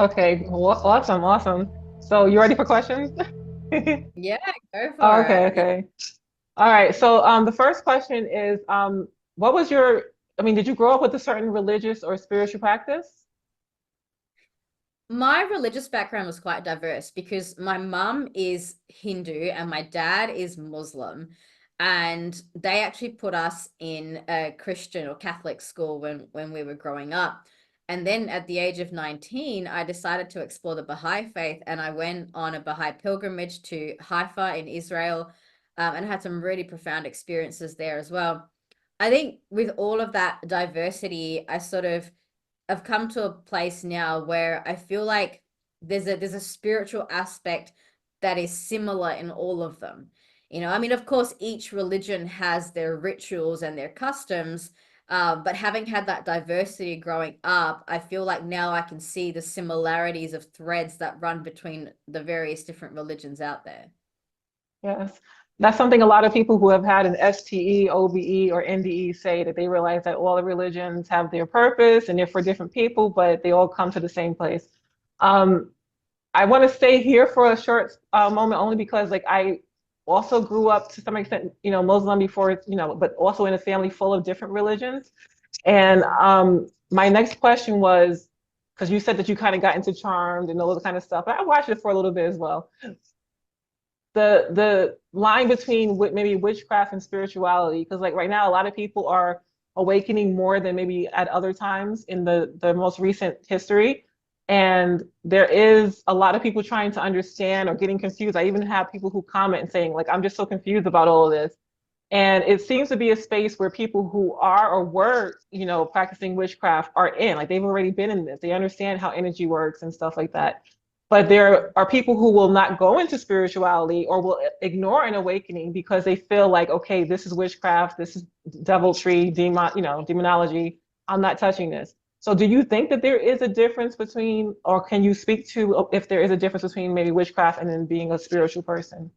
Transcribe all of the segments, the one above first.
Okay, awesome, awesome. So you ready for questions? Yeah, go for Okay, it. okay. All right. So the first question is what was your, I mean, did you grow up with a certain religious or spiritual practice? My religious background was quite diverse because my mum is Hindu and my dad is Muslim. And they actually put us in a Christian or Catholic school when we were growing up. And then at the age of 19, I decided to explore the Baha'i faith and I went on a Baha'i pilgrimage to Haifa in Israel, and had some really profound experiences there as well. I think with all of that diversity, I've come to a place now where I feel like there's a spiritual aspect that is similar in all of them. I mean, of course, each religion has their rituals and their customs, but having had that diversity growing up, I feel like now I can see the similarities of threads that run between the various different religions out there. Yes. That's something a lot of people who have had an STE, OBE, or NDE say that they realize that all the religions have their purpose and they're for different people, but they all come to the same place. Um, I want to stay here for a short moment only because like I also grew up to some extent, Muslim before, but also in a family full of different religions. And my next question was, because you said that you kind of got into Charmed and all the kind of stuff. I watched it for a little bit as well. The line between maybe witchcraft and spirituality, because like right now, a lot of people are awakening more than maybe at other times in the most recent history. And there is a lot of people trying to understand or getting confused. I even have people who comment and saying, like, I'm just so confused about all of this. And it seems to be a space where people who are or were, practicing witchcraft are in. Like they've already been in this. They understand how energy works and stuff like that. But there are people who will not go into spirituality or will ignore an awakening because they feel like, okay, this is witchcraft, this is deviltry, demonology. I'm not touching this. So do you think that there is a difference between, or can you speak to if there is a difference between maybe witchcraft and then being a spiritual person?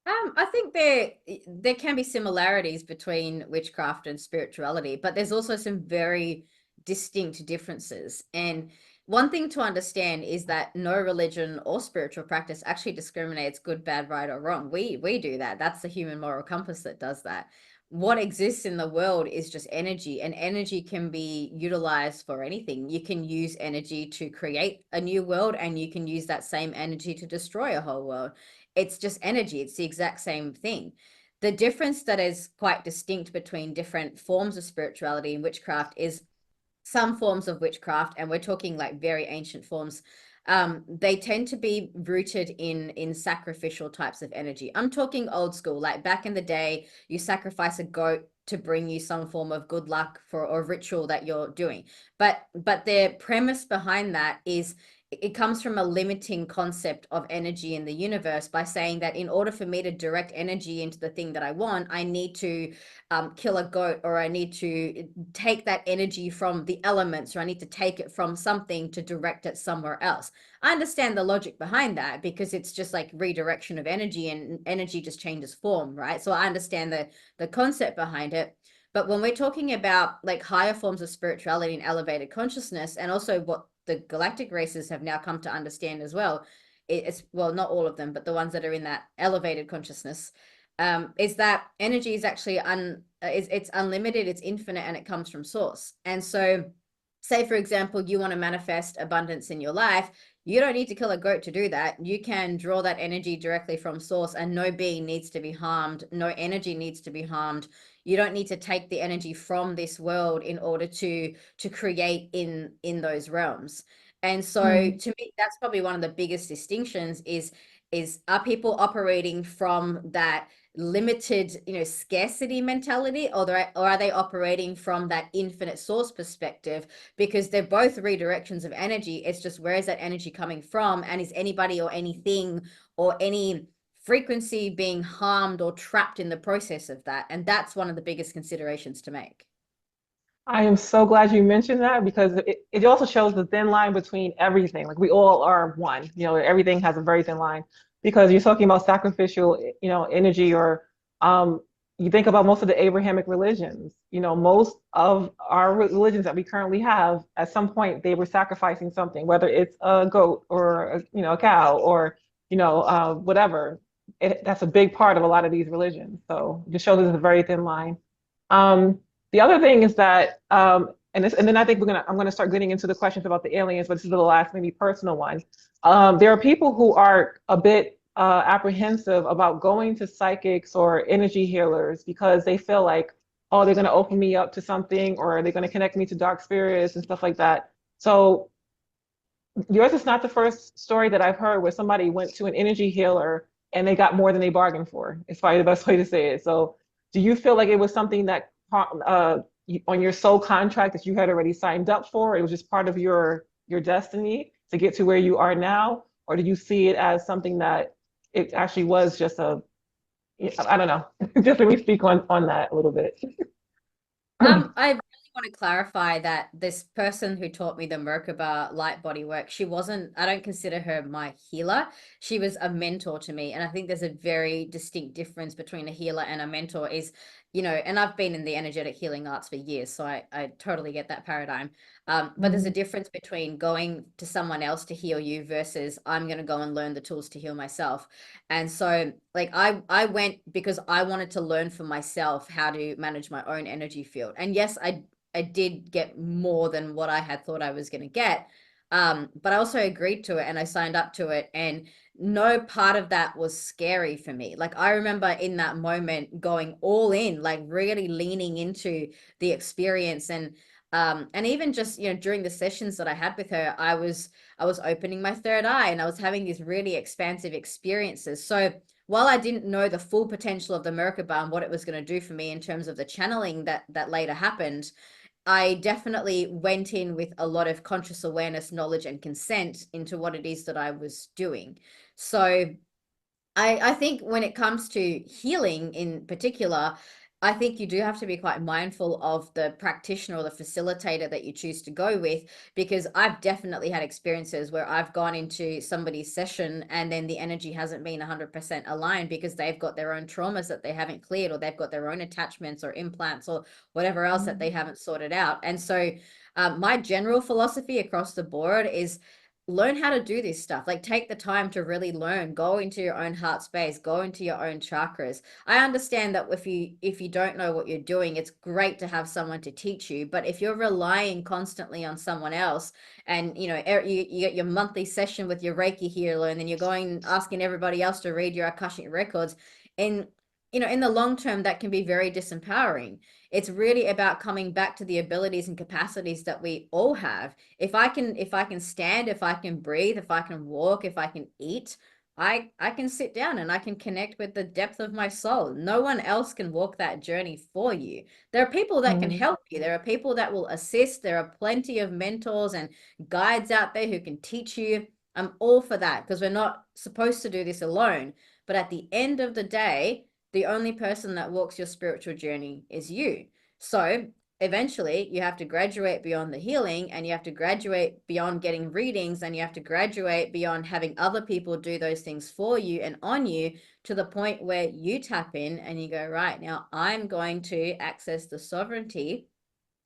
I think there can be similarities between witchcraft and spirituality, but there's also some very distinct differences. And one thing to understand is that no religion or spiritual practice actually discriminates good, bad, right, or wrong. We do that. That's the human moral compass that does that. What exists in the world is just energy, and energy can be utilized for anything. You can use energy to create a new world, and you can use that same energy to destroy a whole world. It's just energy. It's the exact same thing. The difference that is quite distinct between different forms of spirituality and witchcraft is some forms of witchcraft, and we're talking like very ancient forms. They tend to be rooted in sacrificial types of energy. I'm talking old school, like back in the day, you sacrifice a goat to bring you some form of good luck for or ritual that you're doing. But the premise behind that is it comes from a limiting concept of energy in the universe by saying that in order for me to direct energy into the thing that I want, I need to kill a goat, or I need to take that energy from the elements, or I need to take it from something to direct it somewhere else. I understand the logic behind that because it's just like redirection of energy, and energy just changes form, right? So I understand the concept behind it. But when we're talking about like higher forms of spirituality and elevated consciousness, and also what the galactic races have now come to understand as well, it's, well, not all of them, but the ones that are in that elevated consciousness, is that energy is actually it's unlimited, it's infinite, and it comes from source. And so, say for example, you want to manifest abundance in your life, you don't need to kill a goat to do that. You can draw that energy directly from source, and no being needs to be harmed, no energy needs to be harmed. You don't need to take the energy from this world in order to create in those realms. And so Mm. to me, that's probably one of the biggest distinctions is are people operating from that limited, scarcity mentality, or are they operating from that infinite source perspective? Because they're both redirections of energy. It's just, where is that energy coming from, and is anybody or anything or any frequency being harmed or trapped in the process of that? And that's one of the biggest considerations to make. I am so glad you mentioned that because it also shows the thin line between everything. Like we all are one, everything has a very thin line because you're talking about sacrificial, energy or um, you think about most of the Abrahamic religions, most of our religions that we currently have, at some point they were sacrificing something, whether it's a goat or a cow or whatever. That's a big part of a lot of these religions. So it just shows there's a very thin line. The other thing is that, and then I think I'm gonna start getting into the questions about the aliens, but this is the last maybe personal one. There are people who are a bit apprehensive about going to psychics or energy healers because they feel like, oh, they're gonna open me up to something, or they're gonna connect me to dark spirits and stuff like that. So yours is not the first story that I've heard where somebody went to an energy healer and they got more than they bargained for. It's probably the best way to say it. So, do you feel like it was something that on your soul contract that you had already signed up for? It was just part of your destiny to get to where you are now, or did you see it as something that it actually was just I don't know. Just let me speak on that a little bit. I really want to clarify that this person who taught me the Merkaba light body work, she wasn't, I don't consider her my healer. She was a mentor to me. And I think there's a very distinct difference between a healer and a mentor is, and I've been in the energetic healing arts for years, so I totally get that paradigm. But there's a difference between going to someone else to heal you versus I'm going to go and learn the tools to heal myself. And so like I went because I wanted to learn for myself how to manage my own energy field. And yes, I did get more than what I had thought I was going to get. But I also agreed to it and I signed up to it. And no part of that was scary for me. Like I remember in that moment going all in, like really leaning into the experience and even just during the sessions that I had with her, I was opening my third eye and I was having these really expansive experiences. So while I didn't know the full potential of the Merkaba and what it was going to do for me in terms of the channeling that later happened, I definitely went in with a lot of conscious awareness, knowledge, and consent into what it is that I was doing. So I think when it comes to healing in particular, I think you do have to be quite mindful of the practitioner or the facilitator that you choose to go with, because I've definitely had experiences where I've gone into somebody's session and then the energy hasn't been 100% aligned because they've got their own traumas that they haven't cleared, or they've got their own attachments or implants or whatever else that they haven't sorted out. And so my general philosophy across the board is learn how to do this stuff. Like take the time to really learn, go into your own heart space, go into your own chakras. I understand that if you don't know what you're doing, it's great to have someone to teach you, but if you're relying constantly on someone else and you get your monthly session with your Reiki healer and then you're going asking everybody else to read your Akashic records, and in the long term that can be very disempowering. It's really about coming back to the abilities and capacities that we all have. If I can stand, if I can breathe, if I can walk, if I can eat, I can sit down and I can connect with the depth of my soul. No one else can walk that journey for you. There are people that can help you. There are people that will assist. There are plenty of mentors and guides out there who can teach you. I'm all for that because we're not supposed to do this alone. But at the end of the day, the only person that walks your spiritual journey is you. So eventually you have to graduate beyond the healing, and you have to graduate beyond getting readings, and you have to graduate beyond having other people do those things for you and on you, to the point where you tap in and you go, right, now I'm going to access the sovereignty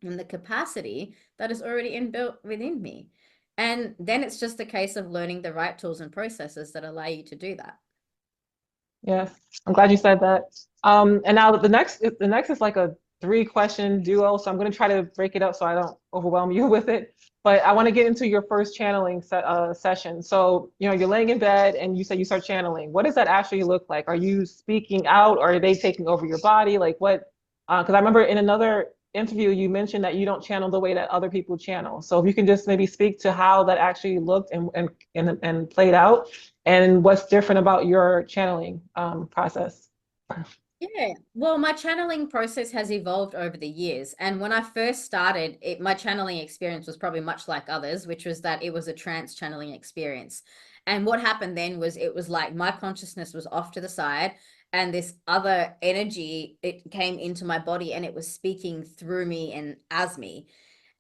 and the capacity that is already inbuilt within me. And then it's just a case of learning the right tools and processes that allow you to do that. Yes, I'm glad you said that. And now the next is like a three-question duo, so I'm going to try to break it up so I don't overwhelm you with it. But I want to get into your first channeling session. So, you're laying in bed and you said you start channeling. What does that actually look like? Are you speaking out, or are they taking over your body? Like what? Because I remember in another interview you mentioned that you don't channel the way that other people channel. So if you can just maybe speak to how that actually looked and played out, and what's different about your channeling process. Yeah, well, my channeling process has evolved over the years. And when I first started, my channeling experience was probably much like others, which was that it was a trance channeling experience. And what happened then was it was like my consciousness was off to the side, and this other energy, it came into my body and it was speaking through me and as me.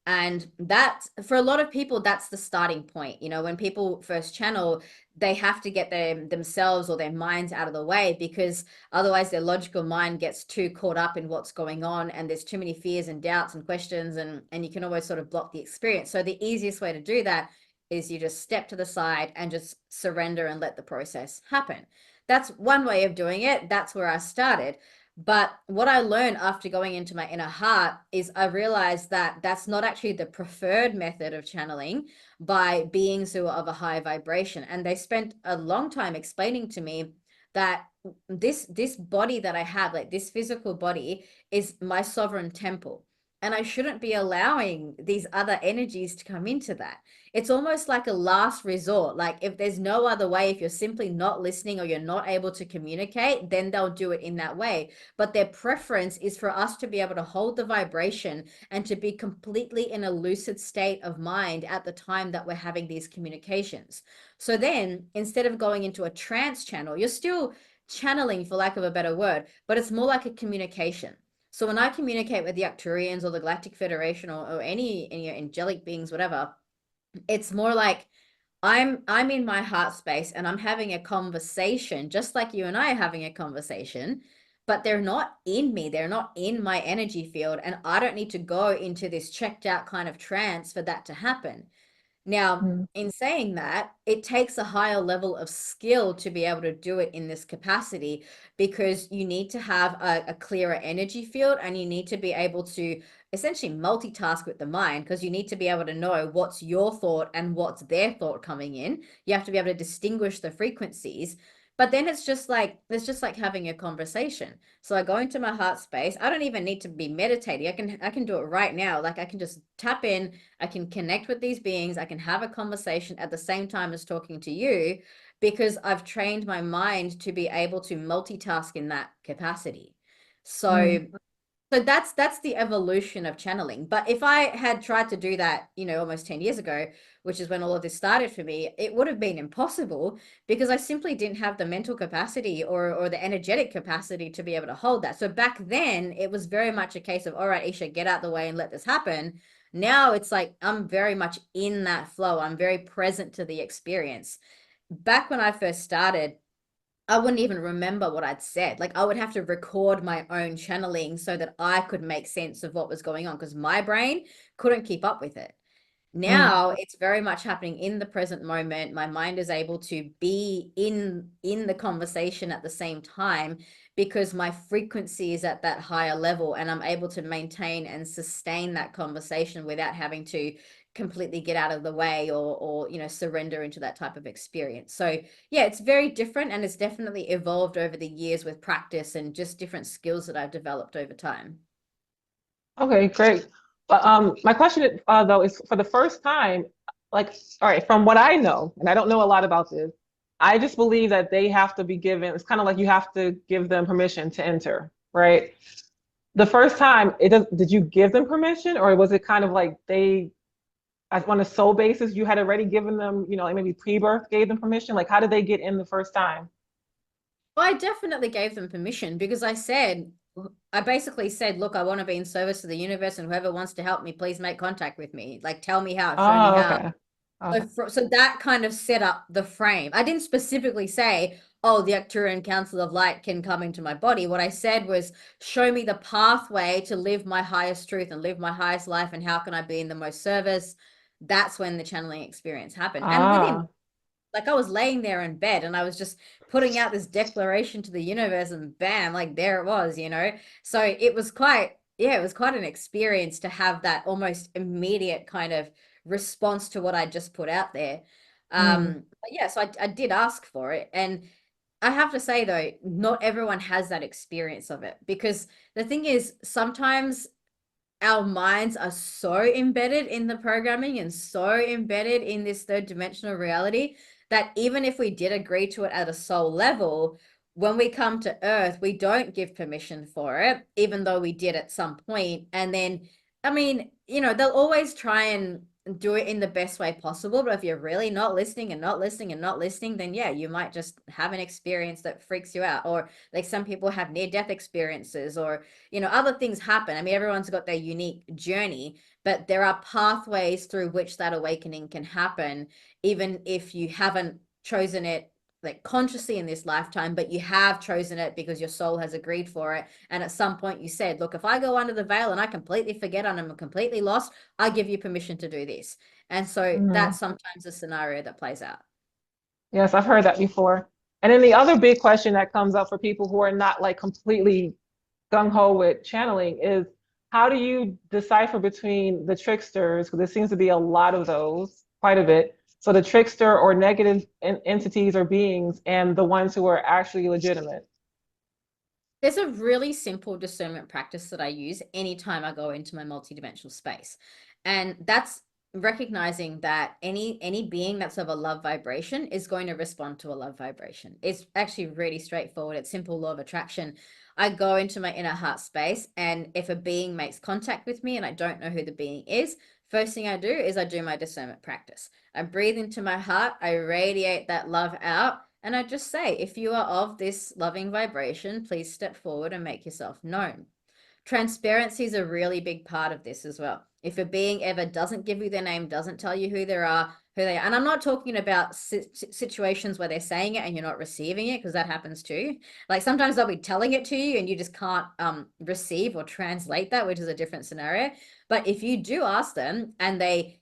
And that, for a lot of people, that's the starting point. You know, when people first channel, they have to get themselves or their minds out of the way, because otherwise their logical mind gets too caught up in what's going on, and there's too many fears and doubts and questions, and you can always sort of block the experience. So the easiest way to do that is you just step to the side and just surrender and let the process happen. That's one way of doing it. That's where I started. But what I learned after going into my inner heart is I realized that that's not actually the preferred method of channeling by beings who are of a high vibration. And they spent a long time explaining to me that this body that I have, like this physical body, is my sovereign temple. And I shouldn't be allowing these other energies to come into that. It's almost like a last resort. Like if there's no other way, if you're simply not listening or you're not able to communicate, then they'll do it in that way. But their preference is for us to be able to hold the vibration and to be completely in a lucid state of mind at the time that we're having these communications. So then instead of going into a trance channel, you're still channeling, for lack of a better word, but it's more like a communication. So when I communicate with the Arcturians or the Galactic Federation, or any angelic beings, whatever, it's more like I'm in my heart space and I'm having a conversation, just like you and I are having a conversation, but they're not in me. They're not in my energy field. And I don't need to go into this checked out kind of trance for that to happen. Now, Mm. in saying that, it takes a higher level of skill to be able to do it in this capacity, because you need to have a clearer energy field, and you need to be able to essentially multitask with the mind, because you need to be able to know what's your thought and what's their thought coming in. You have to be able to distinguish the frequencies. But then it's just like having a conversation. So I go into my heart space. I don't even need to be meditating. I can do it right now. Like I can just tap in, I can connect with these beings. I can have a conversation at the same time as talking to you, because I've trained my mind to be able to multitask in that capacity. Mm. So that's the evolution of channeling. But if I had tried to do that, almost 10 years ago, which is when all of this started for me, it would have been impossible, because I simply didn't have the mental capacity or the energetic capacity to be able to hold that. So back then, it was very much a case of, all right, Isha, get out the way and let this happen. Now it's like I'm very much in that flow. I'm very present to the experience. Back when I first started, I wouldn't even remember what I'd said. Like I would have to record my own channeling so that I could make sense of what was going on, because my brain couldn't keep up with it. Mm. Now it's very much happening in the present moment. My mind is able to be in the conversation at the same time, because my frequency is at that higher level, and I'm able to maintain and sustain that conversation without having to completely get out of the way, or surrender into that type of experience. So yeah, it's very different, and it's definitely evolved over the years with practice and just different skills that I've developed over time. Okay, great. But my question though is for the first time, like, all right, from what I know, and I don't know a lot about this, I just believe that they have to be given. It's kind of like you have to give them permission to enter, right? The first time, did you give them permission, or was it kind of like on a soul basis, you had already given them, like maybe pre-birth gave them permission? Like, how did they get in the first time? Well, I definitely gave them permission, because I basically said, look, I want to be in service to the universe, and whoever wants to help me, please make contact with me. Like, tell me how, show me Oh, how. okay. Okay. So that kind of set up the frame. I didn't specifically say, oh, the Arcturian Council of Light can come into my body. What I said was, show me the pathway to live my highest truth and live my highest life, and how can I be in the most service. That's when the channeling experience happened. And within, Ah. like, I was laying there in bed and I was just putting out this declaration to the universe, and bam, like there it was. So it was quite, yeah, it was quite an experience to have that almost immediate kind of response to what I just put out there. Mm. But yeah, so I did ask for it. And I have to say though, not everyone has that experience of it, because the thing is, sometimes our minds are so embedded in the programming and so embedded in this third dimensional reality, that even if we did agree to it at a soul level, when we come to earth, we don't give permission for it, even though we did at some point. And then, I mean, they'll always try and do it in the best way possible. But if you're really not listening and not listening and not listening, then yeah, you might just have an experience that freaks you out. Or like some people have near-death experiences, or other things happen. I mean, everyone's got their unique journey, but there are pathways through which that awakening can happen, even if you haven't chosen it like consciously in this lifetime, but you have chosen it because your soul has agreed for it. And at some point you said, look, if I go under the veil and I completely forget and I'm completely lost, I give you permission to do this. And so Mhm. that's sometimes a scenario that plays out. Yes, I've heard that before. And then the other big question that comes up for people who are not like completely gung-ho with channeling is, how do you decipher between the tricksters? Because there seems to be a lot of those, quite a bit. So the trickster or negative entities or beings, and the ones who are actually legitimate. There's a really simple discernment practice that I use anytime I go into my multidimensional space. And that's recognizing that any being that's of a love vibration is going to respond to a love vibration. It's actually really straightforward. It's simple law of attraction. I go into my inner heart space, and if a being makes contact with me and I don't know who the being is, first thing I do is I do my discernment practice. I breathe into my heart, I radiate that love out, and I just say, if you are of this loving vibration, please step forward and make yourself known. Transparency is a really big part of this as well. If a being ever doesn't give you their name, doesn't tell you who they are, and I'm not talking about situations where they're saying it and you're not receiving it, because that happens too. Like sometimes they'll be telling it to you and you just can't receive or translate that, which is a different scenario. But if you do ask them and they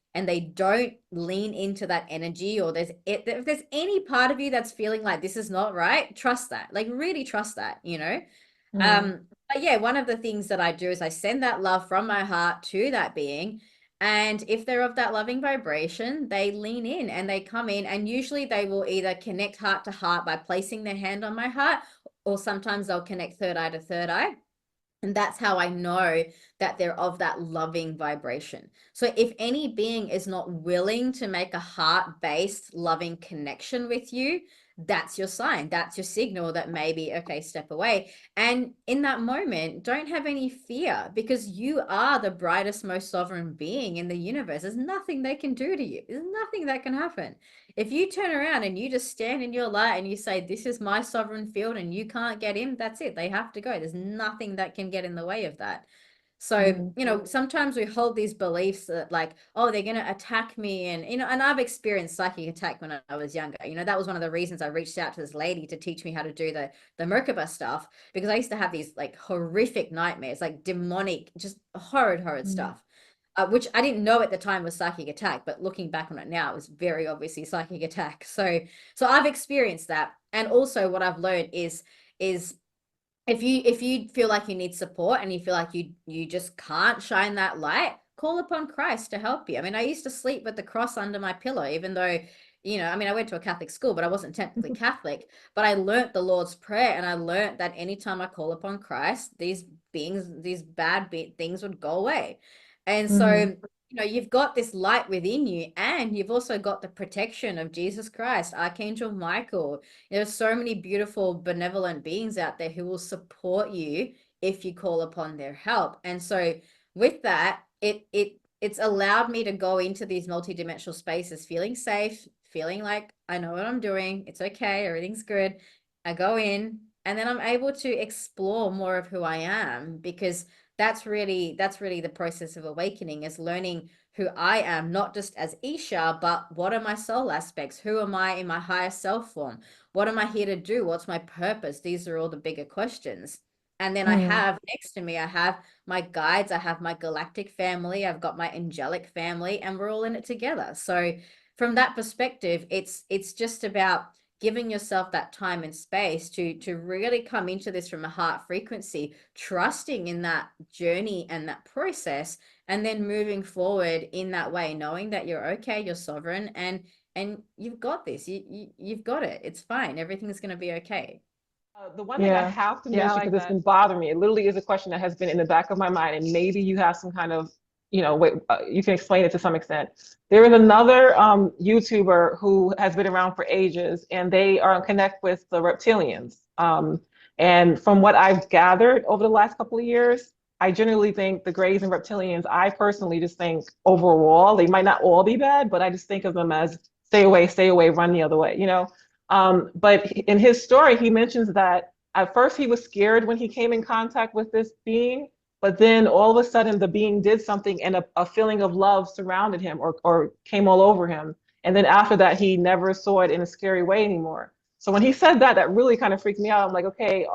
don't lean into that energy, or if there's any part of you that's feeling like this is not right, trust that. Like really trust that. Mm. But yeah, one of the things that I do is I send that love from my heart to that being. And if they're of that loving vibration, they lean in and they come in. And usually they will either connect heart to heart by placing their hand on my heart, or sometimes they'll connect third eye to third eye. And that's how I know that they're of that loving vibration. So if any being is not willing to make a heart-based loving connection with you, that's your sign. That's your signal that maybe, okay, step away. And in that moment, don't have any fear, because you are the brightest, most sovereign being in the universe. There's nothing they can do to you. There's nothing that can happen. If you turn around and you just stand in your light and you say, this is my sovereign field and you can't get in, that's it. They have to go. There's nothing that can get in the way of that. So, Mm. sometimes we hold these beliefs that like, oh, they're going to attack me. And I've experienced psychic attack when I was younger. That was one of the reasons I reached out to this lady to teach me how to do the Merkaba stuff, because I used to have these like horrific nightmares, like demonic, just horrid Mm. stuff. Which I didn't know at the time was psychic attack, but looking back on it now, it was very obviously psychic attack. So I've experienced that. And also what I've learned is if you feel like you need support and you feel like you just can't shine that light, call upon Christ to help you. I mean, I used to sleep with the cross under my pillow, even though, I mean, I went to a Catholic school, but I wasn't technically Catholic. But I learnt the Lord's Prayer, and I learnt that anytime I call upon Christ, these beings, these bad things would go away. And so, Mhm. you've got this light within you, and you've also got the protection of Jesus Christ, Archangel Michael. There's so many beautiful, benevolent beings out there who will support you if you call upon their help. And so with that, it's allowed me to go into these multidimensional spaces feeling safe, feeling like I know what I'm doing. It's okay, everything's good. I go in, and then I'm able to explore more of who I am, because that's really the process of awakening, is learning who I am, not just as Eesha, but what are my soul aspects? Who am I in my higher self form? What am I here to do? What's my purpose? These are all the bigger questions. And then I Mm. have next to me, I have my guides, I have my galactic family, I've got my angelic family, and we're all in it together. So from that perspective, it's just about giving yourself that time and space to really come into this from a heart frequency, trusting in that journey and that process, and then moving forward in that way, knowing that you're okay, you're sovereign, and you've got this. You've got it. It's fine. Everything's going to be okay. The one thing I Yeah, have to yeah, I mention, like because it's that. been bothering me, it literally is a question that has been in the back of my mind, and maybe you have some kind of, way you can explain it to some extent. There is another YouTuber who has been around for ages, and they are connect with the reptilians. And from what I've gathered over the last couple of years, I generally think the Greys and reptilians, I personally just think overall, they might not all be bad, but I just think of them as stay away, run the other way, you know? But in his story, he mentions that at first he was scared when he came in contact with this being, but then all of a sudden the being did something and a feeling of love surrounded him or came all over him. And then after that, he never saw it in a scary way anymore. So when he said that, that really kind of freaked me out. I'm like, okay,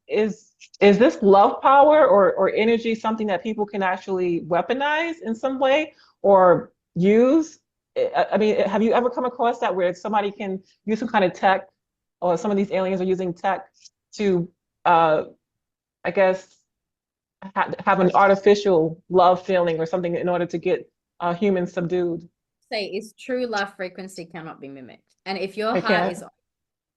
is this love power or energy something that people can actually weaponize in some way or use? I mean, have you ever come across that where somebody can use some kind of tech, or some of these aliens are using tech to, I guess, have an artificial love feeling or something in order to get humans subdued? Say is true love frequency cannot be mimicked. And if your I heart can't. is,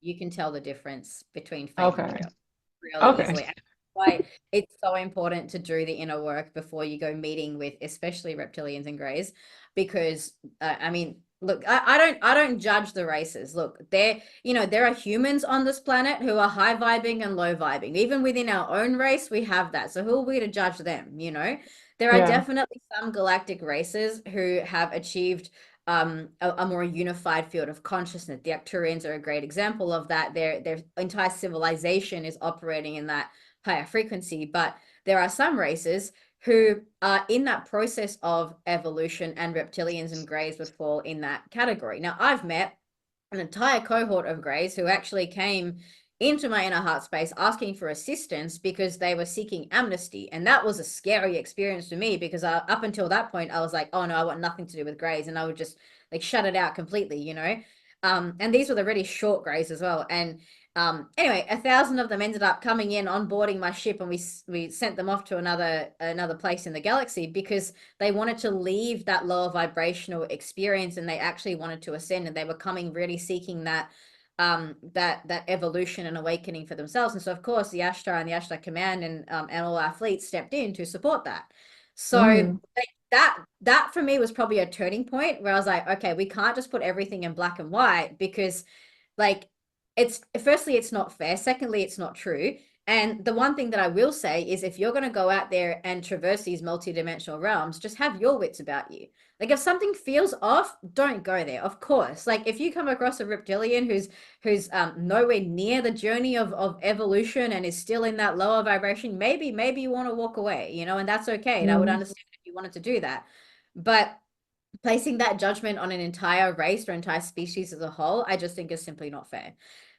you can tell the difference between fake and Okay. real really Okay. easily. And that's why it's so important to do the inner work before you go meeting with, especially reptilians and greys, because I mean, look, I don't judge the races. Look, there are humans on this planet who are high vibing and low vibing. Even within our own race, we have that. So who are we to judge them? There are Yeah. definitely some galactic races who have achieved a more unified field of consciousness. The Arcturians are a great example of that. Their entire civilization is operating in that higher frequency, but there are some races who are in that process of evolution, and reptilians and greys would fall in that category. Now, I've met an entire cohort of greys who actually came into my inner heart space asking for assistance because they were seeking amnesty. And that was a scary experience for me because up until that point, I was like, oh no, I want nothing to do with greys. And I would just like shut it out completely. And these were the really short greys as well. And anyway, 1,000 of them ended up coming in, onboarding my ship, and we sent them off to another place in the galaxy because they wanted to leave that lower vibrational experience and they actually wanted to ascend, and they were coming really seeking that evolution and awakening for themselves. And so of course the Ashtar and the Ashtar Command and all our fleet stepped in to support that. So Mm, like, that for me was probably a turning point where I was like, okay, we can't just put everything in black and white because like it's firstly it's not fair, secondly it's not true. And the one thing that I will say is if you're going to go out there and traverse these multidimensional realms, just have your wits about you. Like if something feels off, don't go there. Of course, like if you come across a reptilian who's nowhere near the journey of evolution and is still in that lower vibration, maybe you want to walk away, and that's okay. And I would mm, understand if you wanted to do that. But placing that judgment on an entire race or entire species as a whole, I just think is simply not fair.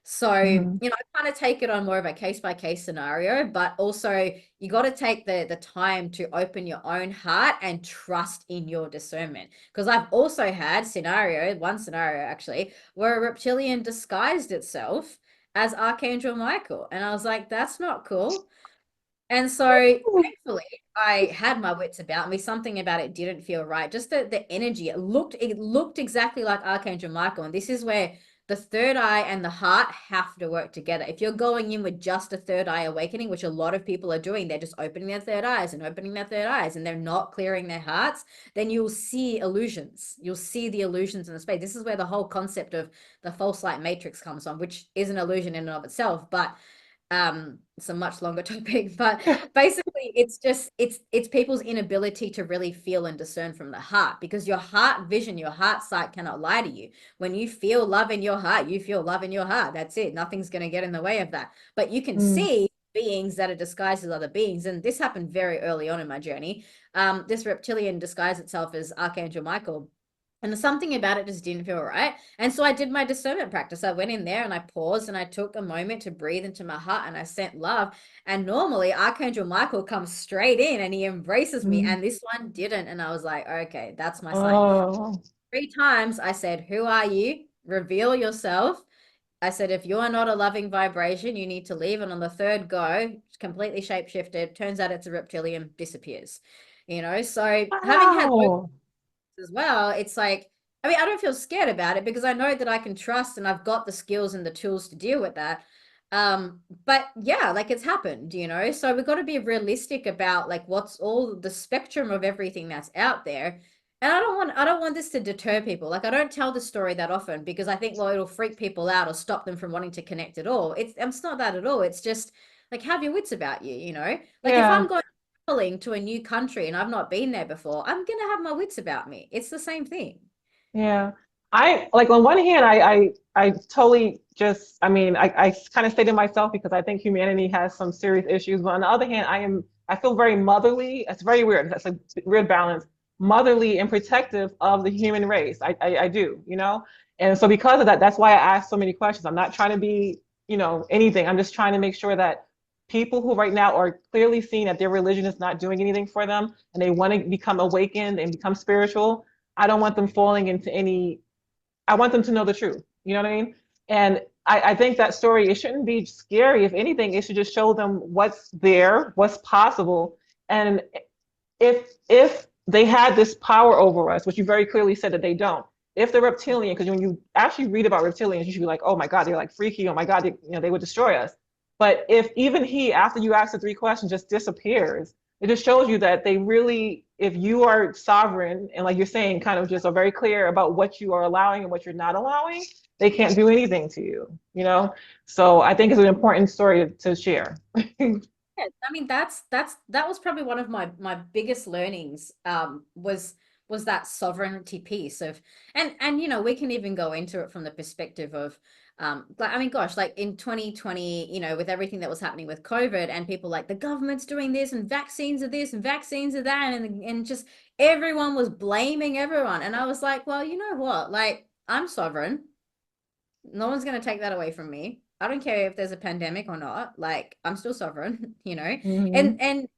So, mm, I kind of take it on more of a case by case scenario, but also you got to take the time to open your own heart and trust in your discernment. Because I've also had one scenario actually, where a reptilian disguised itself as Archangel Michael. And I was like, that's not cool. And so thankfully I had my wits about me. Something about it didn't feel right. Just the energy. It looked exactly like Archangel Michael. And this is where the third eye and the heart have to work together. If you're going in with just a third eye awakening, which a lot of people are doing, they're just opening their third eyes and opening their third eyes and they're not clearing their hearts, then you'll see illusions. You'll see the illusions in the space. This is where the whole concept of the false light matrix comes from, which is an illusion in and of itself. But it's a much longer topic, but basically it's people's inability to really feel and discern from the heart, because your heart vision, your heart sight cannot lie to you. When you feel love in your heart, you feel love in your heart. That's it. Nothing's going to get in the way of that. But you can mm. see beings that are disguised as other beings, and this happened very early on in my journey. This reptilian disguised itself as Archangel Michael, and something about it just didn't feel right. And so I did my discernment practice. I went in there and I paused and I took a moment to breathe into my heart and I sent love. And normally Archangel Michael comes straight in and he embraces me. Mm. And this one didn't. And I was like, okay, that's my sign. Oh. 3 times I said, who are you? Reveal yourself. I said, if you are not a loving vibration, you need to leave. And on the third go, completely shapeshifted. Turns out it's a reptilian, disappears. So having had those Wow. as well, it's like, I mean, I don't feel scared about it because I know that I can trust and I've got the skills and the tools to deal with that. But yeah, like it's happened. So we've got to be realistic about like what's all the spectrum of everything that's out there. And I don't want this to deter people. Like I don't tell the story that often because I think, well, it'll freak people out or stop them from wanting to connect at all. It's not that at all. It's just like have your wits about you. Like if Yeah. I'm going traveling to a new country and I've not been there before, I'm gonna have my wits about me. It's the same thing. Yeah. I like on one hand, I totally just, I mean, I kind of say to myself because I think humanity has some serious issues. But on the other hand, I feel very motherly. It's very weird. That's a weird balance. Motherly and protective of the human race. I do, you know? And so because of that, that's why I ask so many questions. I'm not trying to be, you know, anything. I'm just trying to make sure that people who right now are clearly seeing that their religion is not doing anything for them and they want to become awakened and become spiritual. I don't want them falling into any, I want them to know the truth. You know what I mean? And I think that story, it shouldn't be scary. If anything, it should just show them what's there, what's possible. And if they had this power over us, which you very clearly said that they don't, if they're reptilian, because when you actually read about reptilians, you should be like, oh my God, they're like freaky. Oh my God, they would destroy us. But if even he, after you ask the three questions, just disappears, it just shows you that they really, if you are sovereign and like you're saying, kind of just are very clear about what you are allowing and what you're not allowing, they can't do anything to you, you know? So I think it's an important story to share. Yeah, I mean that was probably one of my biggest learnings was that sovereignty piece of and you know we can even go into it from the perspective of like I mean gosh like in 2020 you know with everything that was happening with COVID and people like the government's doing this and vaccines are this and vaccines are that and just everyone was blaming everyone and I was like well you know what like I'm sovereign, no one's going to take that away from me. I don't care if there's a pandemic or not. Like I'm still sovereign, you know. Hmm. And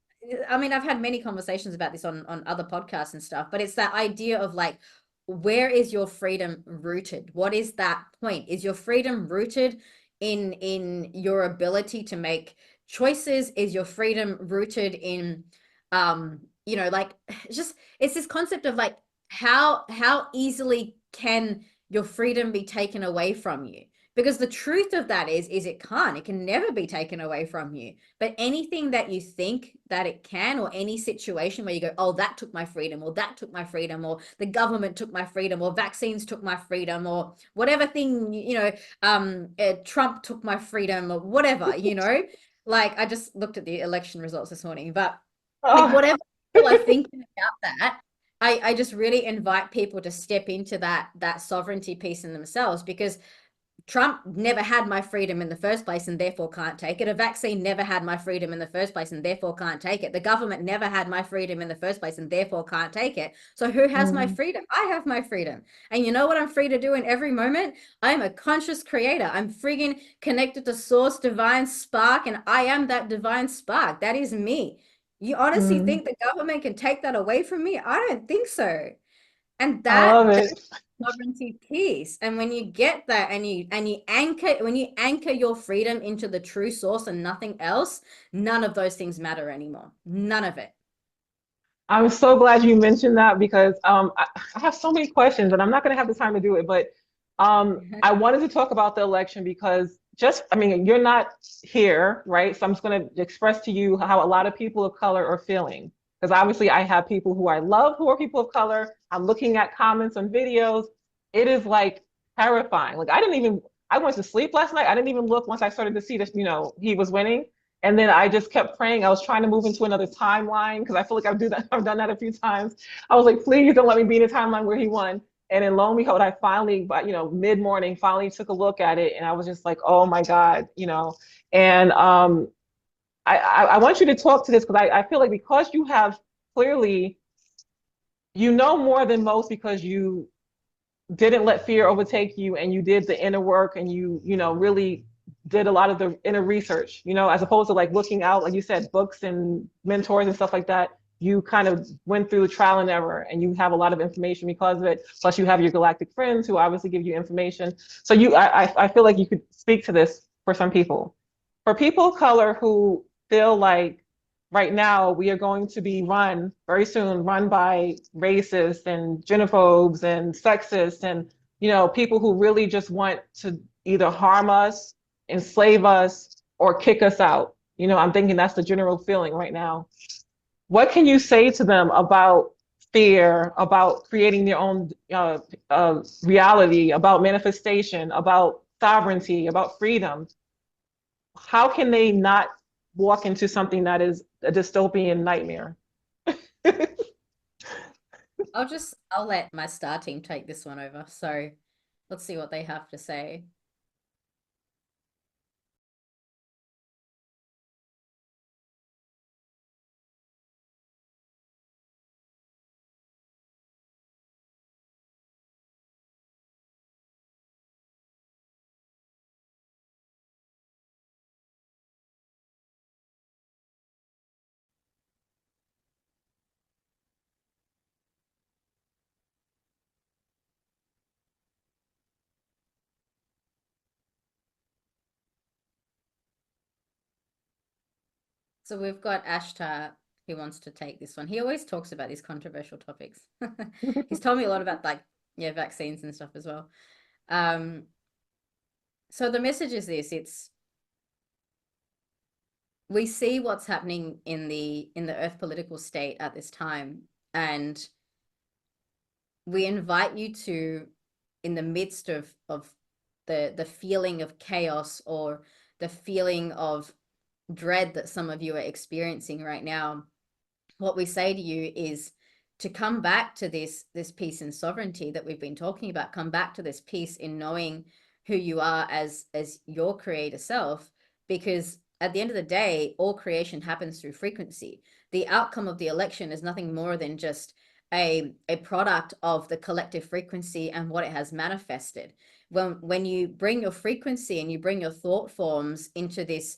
I mean I've had many conversations about this on other podcasts and stuff, but it's that idea of like where is your freedom rooted? What is that point? Is your freedom rooted in your ability to make choices? Is your freedom rooted in you know like just it's this concept of like how easily can your freedom be taken away from you? Because the truth of that is it can't, it can never be taken away from you. But anything that you think that it can, or any situation where you go, oh, that took my freedom, or that took my freedom, or the government took my freedom, or vaccines took my freedom, or whatever thing, you know, Trump took my freedom, or whatever, you know, like I just looked at the election results this morning, but like Oh. whatever people are thinking about that, I just really invite people to step into that sovereignty piece in themselves because Trump never had my freedom in the first place and therefore can't take it. A vaccine never had my freedom in the first place and therefore can't take it. The government never had my freedom in the first place and therefore can't take it. So who has my Mhm. freedom? I have my freedom. And you know what I'm free to do in every moment? I'm a conscious creator. I'm friggin' connected to source, divine spark, and I am that divine spark. That is me. You honestly Mhm. think the government can take that away from me? I don't think so. And I love that it. sovereignty piece. And when you get that and you anchor when you anchor your freedom into the true source and nothing else, none of those things matter anymore. None of it. I'm so glad you mentioned that because I have so many questions and I'm not going to have the time to do it. But I wanted to talk about the election because just, I mean, you're not here, right? So I'm just going to express to you how a lot of people of color are feeling. Because obviously, I have people who I love who are people of color. I'm looking at comments on videos. It is like terrifying. Like, I went to sleep last night. I didn't even look once I started to see that, you know, he was winning. And then I just kept praying. I was trying to move into another timeline because I feel like I've done that a few times. I was like, please don't let me be in a timeline where he won. And then lo and behold, I finally, but you know, mid-morning, finally took a look at it, and I was just like, oh my God, you know. And I want you to talk to this because I feel like because you have clearly, you know more than most because you didn't let fear overtake you and you did the inner work and you know really did a lot of the inner research, you know, as opposed to like looking out like you said books and mentors and stuff like that. You kind of went through the trial and error and you have a lot of information because of it, plus you have your galactic friends who obviously give you information. So I feel like you could speak to this for some people, for people of color who feel like right now we are going to be run very soon, run by racists and xenophobes and sexists and you know people who really just want to either harm us, enslave us, or kick us out. You know, I'm thinking that's the general feeling right now. What can you say to them about fear, about creating their own reality, about manifestation, about sovereignty, about freedom? How can they not walk into something that is a dystopian nightmare. I'll let my star team take this one over. So let's see what they have to say. So we've got Ashtar who wants to take this one. He always talks about these controversial topics. He's told me a lot about vaccines and stuff as well. So the message is this: we see what's happening in the Earth political state at this time, and we invite you to, in the midst of the feeling of chaos or the feeling of dread that some of you are experiencing right now, what we say to you is to come back to this peace and sovereignty that we've been talking about. Come back to this peace in knowing who you are as your creator self, because at the end of the day, all creation happens through frequency. The outcome of the election is nothing more than just a product of the collective frequency and what it has manifested. When you bring your frequency and you bring your thought forms into this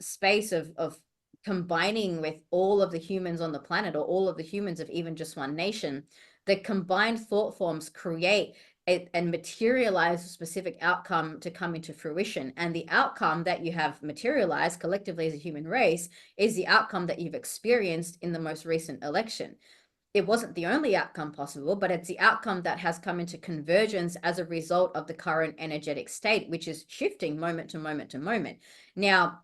space of combining with all of the humans on the planet, or all of the humans of even just one nation, the combined thought forms create and materialize a specific outcome to come into fruition. And the outcome that you have materialized collectively as a human race is the outcome that you've experienced in the most recent election. It wasn't the only outcome possible, but it's the outcome that has come into convergence as a result of the current energetic state, which is shifting moment to moment to moment. Now,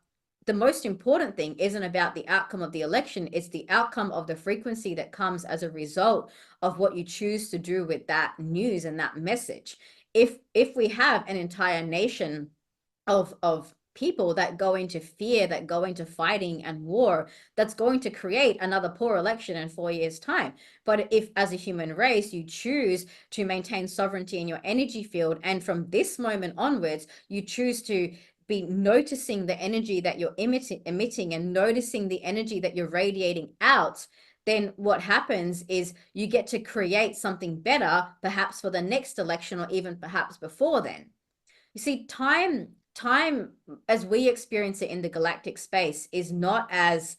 the most important thing isn't about the outcome of the election, it's the outcome of the frequency that comes as a result of what you choose to do with that news and that message. If we have an entire nation of people that go into fear, that go into fighting and war, that's going to create another poor election in 4 years' time. But if, as a human race, you choose to maintain sovereignty in your energy field, and from this moment onwards, you choose to be noticing the energy that you're emitting and noticing the energy that you're radiating out, then what happens is you get to create something better, perhaps for the next election, or even perhaps before then. You see, time as we experience it in the galactic space is not as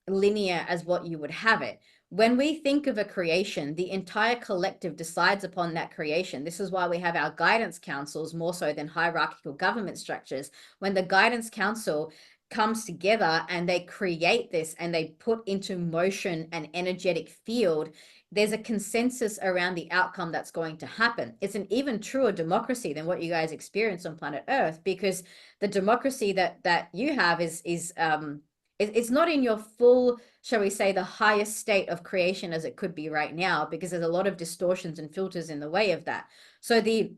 linear as what you would have it. When we think of a creation, the entire collective decides upon that creation. This is why we have our guidance councils more so than hierarchical government structures. When the guidance council comes together and they create this and they put into motion an energetic field, there's a consensus around the outcome that's going to happen. It's an even truer democracy than what you guys experience on planet Earth, because the democracy that you have is it's not in your full, shall we say, the highest state of creation as it could be right now, because there's a lot of distortions and filters in the way of that. So the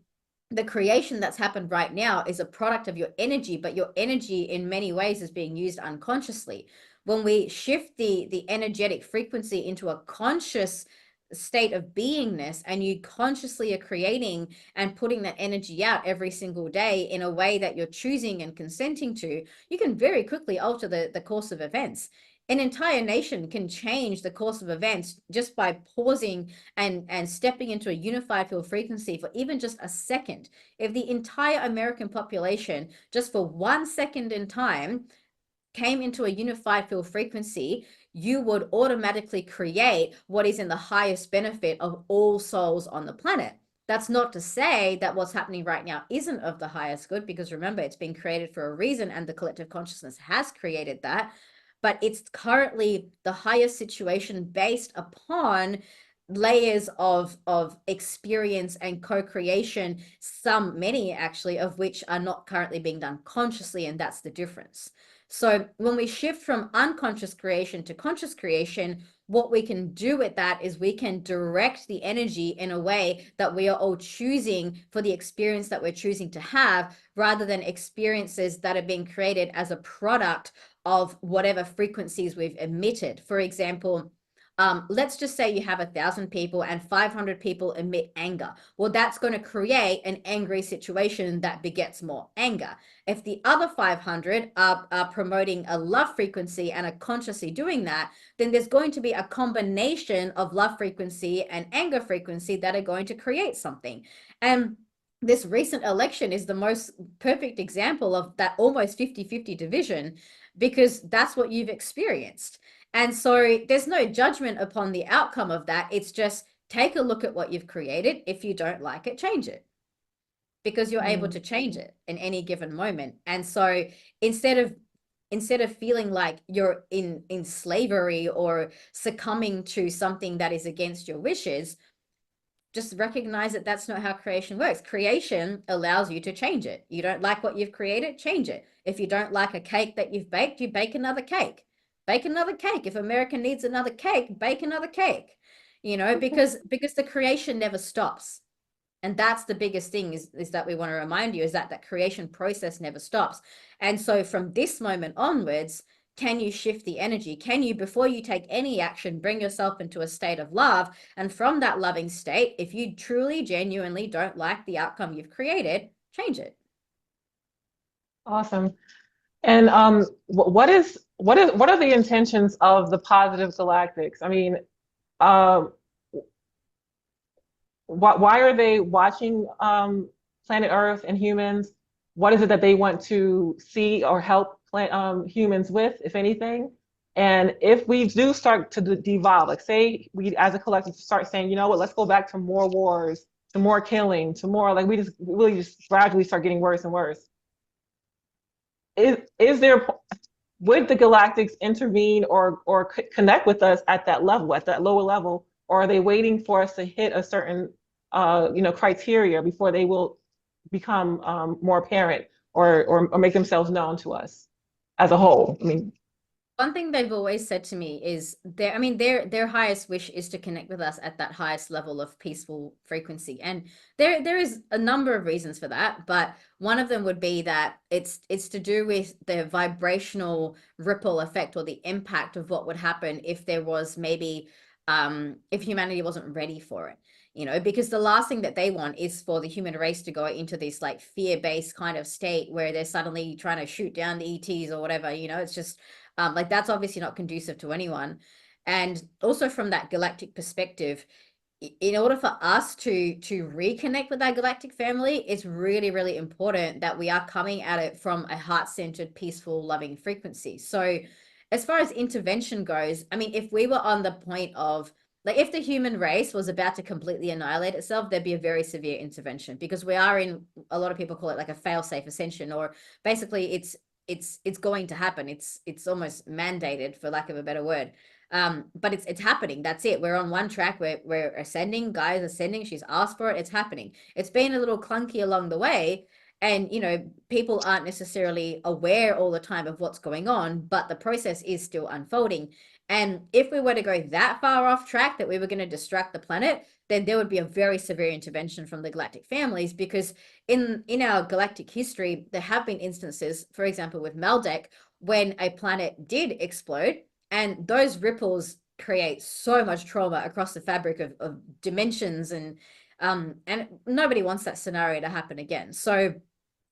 creation that's happened right now is a product of your energy, but your energy in many ways is being used unconsciously. When we shift the energetic frequency into a conscious state of beingness, and you consciously are creating and putting that energy out every single day in a way that you're choosing and consenting to, you can very quickly alter the course of events. An entire nation can change the course of events just by pausing and stepping into a unified field frequency for even just a second. If the entire American population, just for 1 second in time, came into a unified field frequency, you would automatically create what is in the highest benefit of all souls on the planet. That's not to say that what's happening right now isn't of the highest good, because remember, it's been created for a reason and the collective consciousness has created that. But it's currently the highest situation based upon layers of experience and co-creation, many actually, of which are not currently being done consciously, and that's the difference. So when we shift from unconscious creation to conscious creation, what we can do with that is we can direct the energy in a way that we are all choosing for the experience that we're choosing to have, rather than experiences that are being created as a product of whatever frequencies we've emitted. For example, let's just say you have 1,000 people and 500 people emit anger. Well, that's going to create an angry situation that begets more anger. If the other 500 are promoting a love frequency and are consciously doing that, then there's going to be a combination of love frequency and anger frequency that are going to create something. And this recent election is the most perfect example of that almost 50-50 division, because that's what you've experienced. And so there's no judgment upon the outcome of that. It's just take a look at what you've created. If you don't like it, change it, because you're able to change it in any given moment. And so instead of feeling like you're in slavery or succumbing to something that is against your wishes, just recognize that that's not how creation works. Creation allows you to change it. You don't like what you've created, change it. If you don't like a cake that you've baked, you bake another cake. Bake another cake. If America needs another cake, bake another cake. Because the creation never stops. And that's the biggest thing is that we want to remind you, is that creation process never stops. And so from this moment onwards, can you shift the energy? Can you, before you take any action, bring yourself into a state of love? And from that loving state, if you truly, genuinely don't like the outcome you've created, change it. Awesome. And what are the intentions of the positive galactics? I mean, um, why are they watching planet Earth and humans? What is it that they want to see or help humans with, if anything? And if we do start to devolve, like say we as a collective start saying, you know what, let's go back to more wars, to more killing, to more, like we just really just gradually start getting worse and worse. Is there, would the galactics intervene or connect with us at that level, at that lower level, or are they waiting for us to hit a certain criteria before they will become more apparent or make themselves known to us as a whole? I mean, One thing they've always said to me is their highest wish is to connect with us at that highest level of peaceful frequency. And there is a number of reasons for that, but one of them would be that it's to do with the vibrational ripple effect or the impact of what would happen if there was maybe if humanity wasn't ready for it. Because the last thing that they want is for the human race to go into this like fear-based kind of state where they're suddenly trying to shoot down the ETs or whatever. It's just like that's obviously not conducive to anyone. And also from that galactic perspective, in order for us to reconnect with our galactic family, it's really, really important that we are coming at it from a heart-centered, peaceful, loving frequency. So as far as intervention goes, I mean, if we were on the point of, like, if the human race was about to completely annihilate itself, there'd be a very severe intervention, because we are in, a lot of people call it like a fail-safe ascension, or basically it's going to happen. It's almost mandated, for lack of a better word. But it's happening. That's it. We're on one track. We're ascending. Gaia's ascending. She's asked for it. It's happening. It's been a little clunky along the way, and people aren't necessarily aware all the time of what's going on, but the process is still unfolding. And if we were to go that far off track that we were going to distract the planet, then there would be a very severe intervention from the galactic families, because in our galactic history, there have been instances, for example, with Maldek, when a planet did explode, and those ripples create so much trauma across the fabric of dimensions, and nobody wants that scenario to happen again. So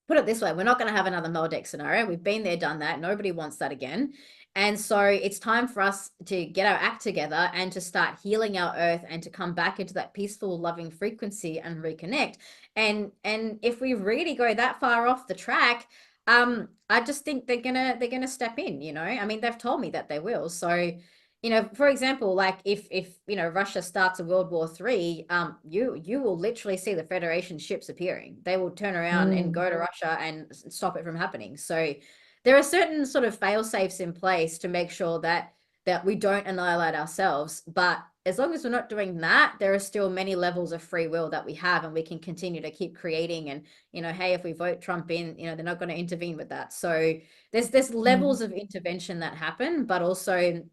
put it this way, we're not going to have another Maldek scenario. We've been there, done that. Nobody wants that again. And so it's time for us to get our act together and to start healing our earth and to come back into that peaceful, loving frequency and reconnect. And if we really go that far off the track, I just think they're gonna step in. I mean, they've told me that they will. So, for example, like if Russia starts a World War III, you will literally see the Federation ships appearing. They will turn around and go to Russia and stop it from happening. So there are certain sort of fail safes in place to make sure that that we don't annihilate ourselves. But as long as we're not doing that, there are still many levels of free will that we have, and we can continue to keep creating. And, hey, if we vote Trump in, they're not going to intervene with that. So there's levels of intervention that happen, but also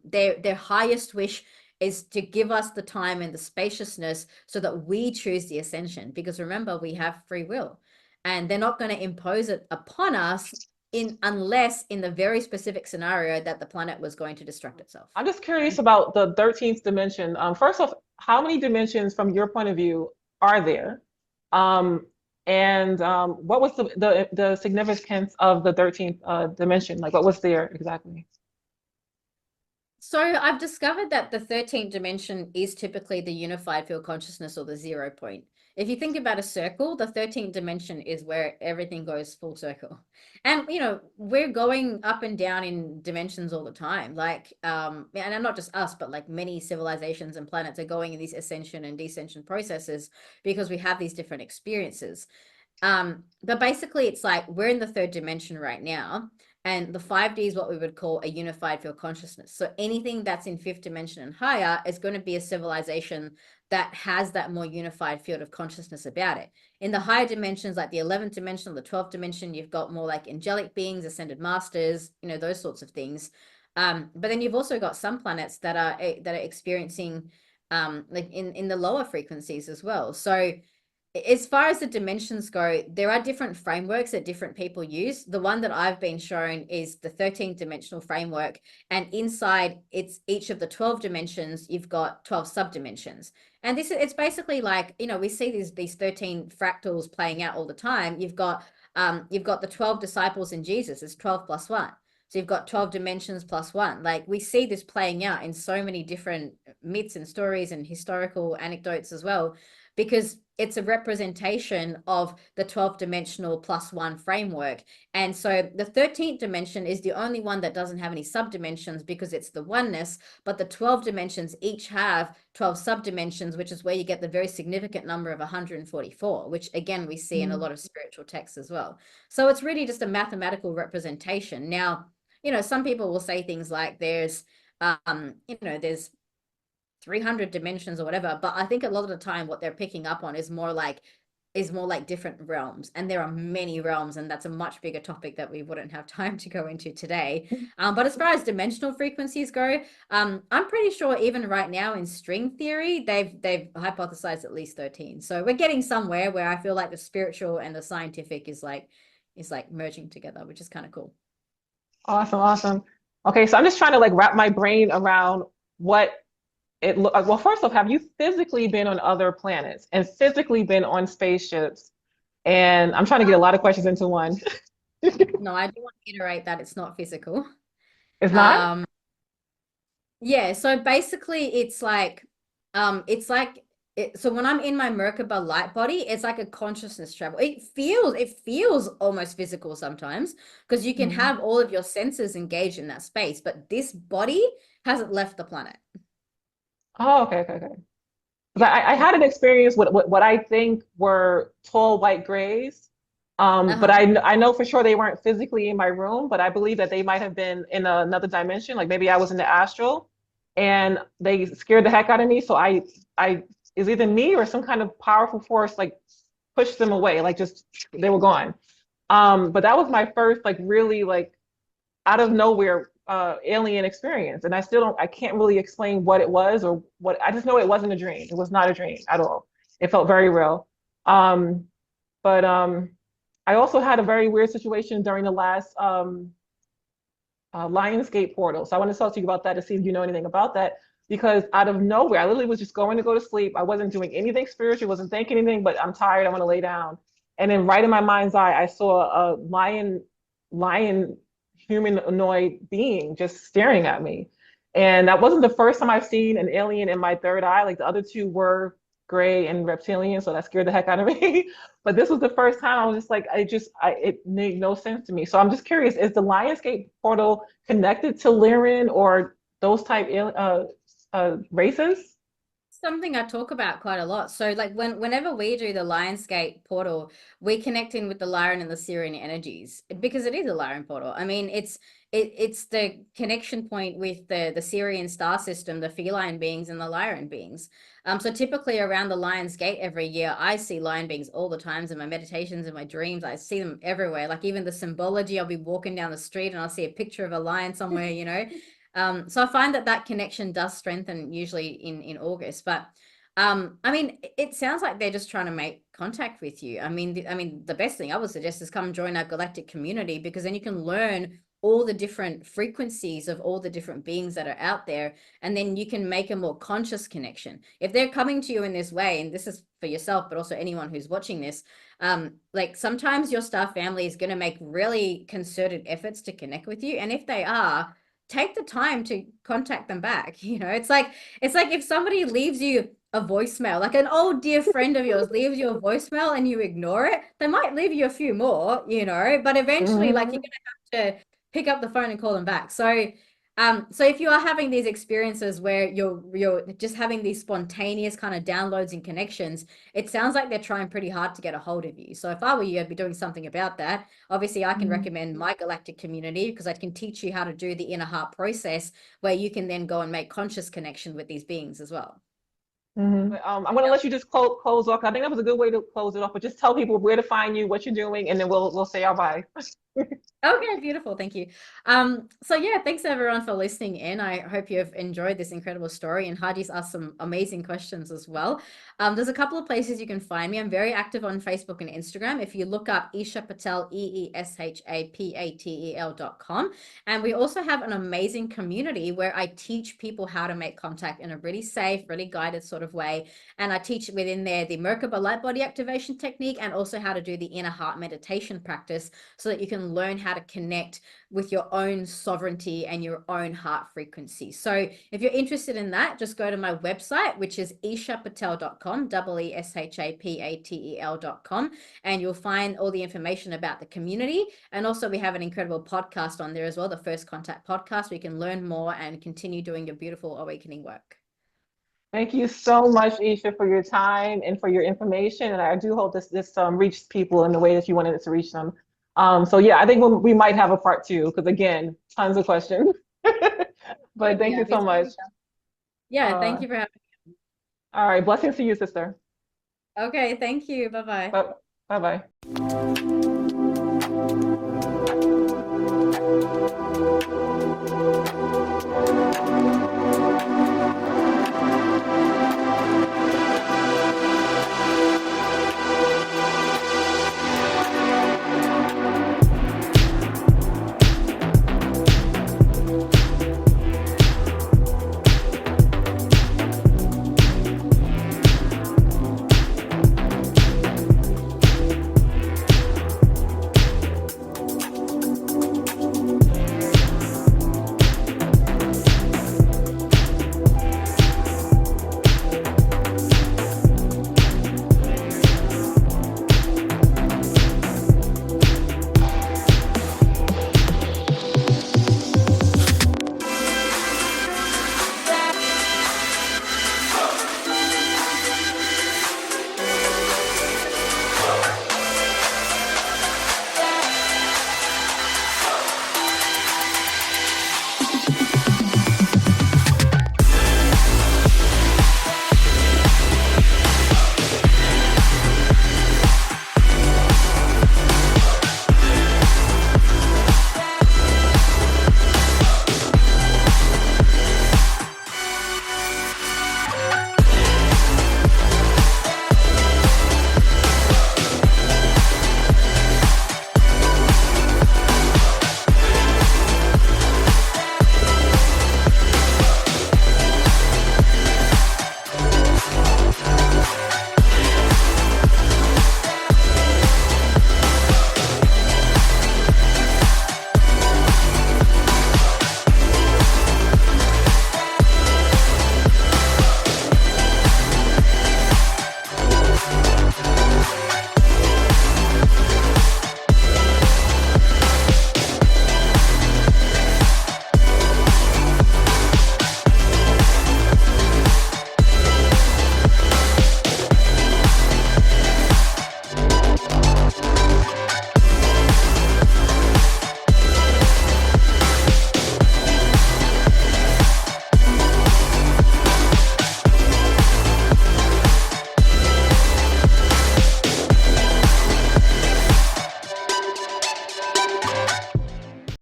their highest wish is to give us the time and the spaciousness so that we choose the ascension. Because remember, we have free will, and they're not going to impose it upon us unless in the very specific scenario that the planet was going to destruct itself. I'm just curious about the 13th dimension. First off, how many dimensions from your point of view are there? And what was the significance of the 13th dimension? Like, what was there exactly? So I've discovered that the 13th dimension is typically the unified field consciousness, or the 0 point. If you think about a circle, the 13th dimension is where everything goes full circle. And, we're going up and down in dimensions all the time. Like, and not just us, but like many civilizations and planets are going in these ascension and descension processes because we have these different experiences. But basically it's like we're in the 3rd dimension right now, and the 5D is what we would call a unified field consciousness. So anything that's in 5th dimension and higher is going to be a civilization that has that more unified field of consciousness about it. In the higher dimensions, like the 11th dimension or the 12th dimension, you've got more like angelic beings, ascended masters, those sorts of things. But then you've also got some planets that are experiencing like in the lower frequencies as well. So as far as the dimensions go, there are different frameworks that different people use. The one that I've been shown is the 13th dimensional framework. And inside each of the 12 dimensions, you've got 12 subdimensions. And it's basically like, we see these 13 fractals playing out all the time. You've got the 12 disciples in Jesus, it's 12 plus 1. So you've got 12 dimensions plus 1. Like, we see this playing out in so many different myths and stories and historical anecdotes as well, because it's a representation of the 12th dimensional plus 1 framework. And so the 13th dimension is the only one that doesn't have any subdimensions because it's the oneness, but the 12 dimensions each have 12 subdimensions, which is where you get the very significant number of 144, which again, we see in a lot of spiritual texts as well. So it's really just a mathematical representation. Now, some people will say things like there's 300 dimensions or whatever, but I think a lot of the time what they're picking up on is more like different realms, and there are many realms, and that's a much bigger topic that we wouldn't have time to go into today. But as far as dimensional frequencies go, I'm pretty sure even right now in string theory they've hypothesized at least 13. So we're getting somewhere where I feel like the spiritual and the scientific is like merging together, which is kind of cool. Awesome. Okay, so I'm just trying to like wrap my brain around what it look well. First off, have you physically been on other planets and physically been on spaceships? And I'm trying to get a lot of questions into one. No, I do want to iterate that it's not physical. It's not? Yeah, so basically it's like so when I'm in my Merkaba light body, it's like a consciousness travel. It feels almost physical sometimes, because you can have all of your senses engaged in that space, but this body hasn't left the planet. Oh, okay. But I had an experience with what I think were tall white grays. But I know for sure they weren't physically in my room, but I believe that they might have been in another dimension. Like maybe I was in the astral and they scared the heck out of me. So I is either me or some kind of powerful force like pushed them away, like just they were gone. But that was my first like really like out of nowhere alien experience. And I can't really explain what it was or what, I just know it wasn't a dream. It was not a dream at all. It felt very real. But I also had a very weird situation during the last Lionsgate portal. So I want to talk to you about that to see if you know anything about that. Because out of nowhere, I literally was just going to go to sleep. I wasn't doing anything spiritual, wasn't thinking anything, but I'm tired. I want to lay down. And then right in my mind's eye, I saw a lion humanoid being just staring at me. And that wasn't the first time I've seen an alien in my third eye. Like the other two were gray and reptilian, so that scared the heck out of me. But this was the first time I was just like, it made no sense to me. So I'm just curious, is the Lionsgate portal connected to Lyran or those type races? something I talk about quite a lot. So like whenever we do the Lionsgate portal, we connect in with the Lyran and the Syrian energies because it is a Lyran portal. I mean, it's the connection point with the Syrian star system, the feline beings and the Lyran beings. So typically around the Lion's Gate every year, I see lion beings all the times in my meditations and my dreams. I see them everywhere. Like even the symbology, I'll be walking down the street and I'll see a picture of a lion somewhere, you know. So I find that connection does strengthen usually in August. But I mean, it sounds like they're just trying to make contact with you. I mean, the best thing I would suggest is come join our galactic community, because then you can learn all the different frequencies of all the different beings that are out there, and then you can make a more conscious connection. If they're coming to you in this way, and this is for yourself, but also anyone who's watching this, like sometimes your star family is going to make really concerted efforts to connect with you, and if they are, take the time to contact them back. You know, it's like if somebody leaves you a voicemail, like an old dear friend of yours leaves you a voicemail and you ignore it, they might leave you a few more, you know, but eventually like you're gonna have to pick up the phone and call them back. So if you are having these experiences where you're just having these spontaneous kind of downloads and connections, it sounds like they're trying pretty hard to get a hold of you. So if I were you, I'd be doing something about that. Obviously, I can recommend my galactic community, because I can teach you how to do the inner heart process, where you can then go and make conscious connection with these beings as well. I'm going to let you just close off. I think that was a good way to close it off, but just tell people where to find you, what you're doing, and then we'll say our bye. Okay, beautiful. Thank you. So yeah, thanks everyone for listening in. I hope you've enjoyed this incredible story, and Hajee's asked some amazing questions as well. There's a couple of places you can find me. I'm very active on Facebook and Instagram. If you look up Eesha Patel, EESHAPATEL.com. And we also have an amazing community where I teach people how to make contact in a really safe, really guided sort of way. And I teach within there the Merkaba light body activation technique, and also how to do the inner heart meditation practice, so that you can learn how to connect with your own sovereignty and your own heart frequency. So if you're interested in that, just go to my website, which is eeshapatel.com, EESHAPATEL.com, and you'll find all the information about the community. And also we have an incredible podcast on there as well, the First Contact podcast, where you can learn more and continue doing your beautiful awakening work. Thank you so much, Eesha, for your time and for your information. And I do hope this reaches people in the way that you wanted it to reach them. So yeah, I think we might have a part two, because again, tons of questions. But thank you so much. Yeah, thank you for having me. All right, blessings to you, sister. Okay, thank you. Bye-bye. Bye bye.